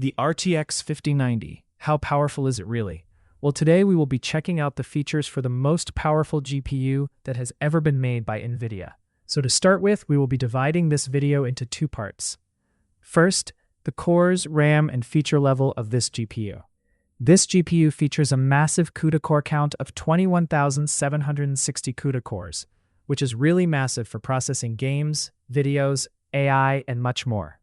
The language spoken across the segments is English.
The RTX 5090. How powerful is it really? Well, today we will be checking out the features for the most powerful GPU that has ever been made by NVIDIA. So to start with, we will be dividing this video into two parts. First, the cores, RAM, and feature level of this GPU. This GPU features a massive CUDA core count of 21,760 CUDA cores, which is really massive for processing games, videos, AI, and much more.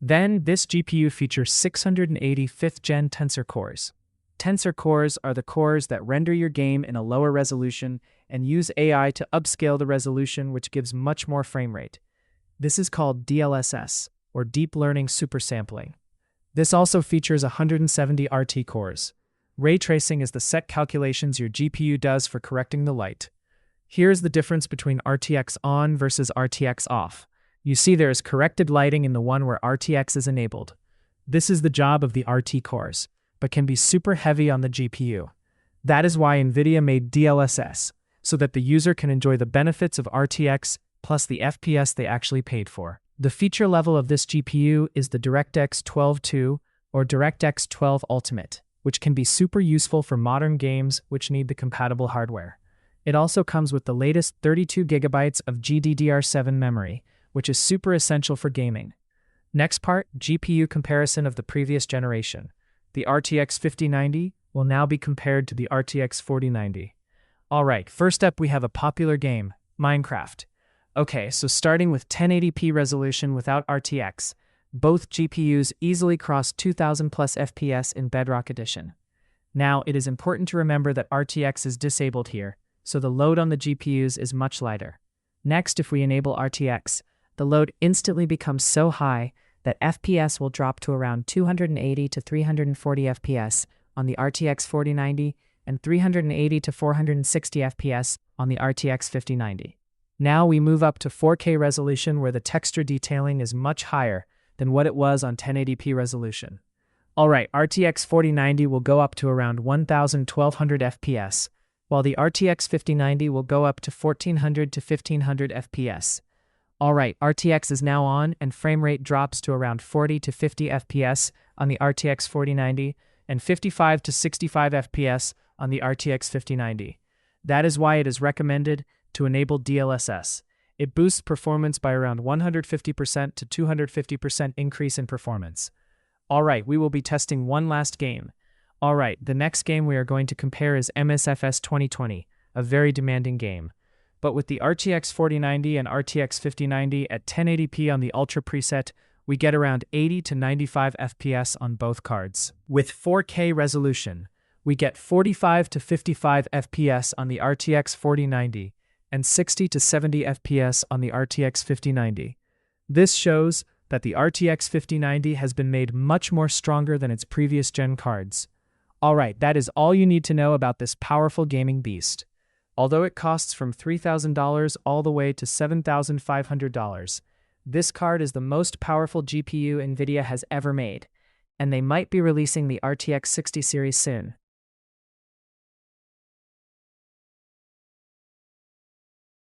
Then, this GPU features 680 5th-gen tensor cores. Tensor cores are the cores that render your game in a lower resolution and use AI to upscale the resolution, which gives much more frame rate. This is called DLSS, or Deep Learning Supersampling. This also features 170 RT cores. Ray tracing is the set calculations your GPU does for correcting the light. Here's the difference between RTX on versus RTX off. You see there is corrected lighting in the one where RTX is enabled. This is the job of the RT cores, but can be super heavy on the GPU. That is why NVIDIA made DLSS, so that the user can enjoy the benefits of RTX plus the FPS they actually paid for. The feature level of this GPU is the DirectX 12.2 or DirectX 12 Ultimate, which can be super useful for modern games which need the compatible hardware. It also comes with the latest 32 GB of GDDR7 memory, which is super essential for gaming. Next part, GPU comparison of the previous generation. The RTX 5090 will now be compared to the RTX 4090. Alright, first up we have a popular game, Minecraft. Okay, so starting with 1080p resolution without RTX, both GPUs easily cross 2000 plus FPS in Bedrock Edition. Now, it is important to remember that RTX is disabled here, so the load on the GPUs is much lighter. Next, if we enable RTX, the load instantly becomes so high that FPS will drop to around 280 to 340 FPS on the RTX 4090 and 380 to 460 FPS on the RTX 5090. Now we move up to 4K resolution where the texture detailing is much higher than what it was on 1080p resolution. Alright, RTX 4090 will go up to around 1200 FPS, while the RTX 5090 will go up to 1400 to 1500 FPS. Alright, RTX is now on and frame rate drops to around 40 to 50 FPS on the RTX 4090 and 55 to 65 FPS on the RTX 5090. That is why it is recommended to enable DLSS. It boosts performance by around 150% to 250% increase in performance. Alright, we will be testing one last game. Alright, the next game we are going to compare is MSFS 2020, a very demanding game. But with the RTX 4090 and RTX 5090 at 1080p on the Ultra preset, we get around 80 to 95 FPS on both cards. With 4K resolution, we get 45 to 55 FPS on the RTX 4090 and 60 to 70 FPS on the RTX 5090. This shows that the RTX 5090 has been made much more stronger than its previous gen cards. Alright, that is all you need to know about this powerful gaming beast. Although it costs from $3,000 all the way to $7,500, this card is the most powerful GPU NVIDIA has ever made, and they might be releasing the RTX 60 series soon.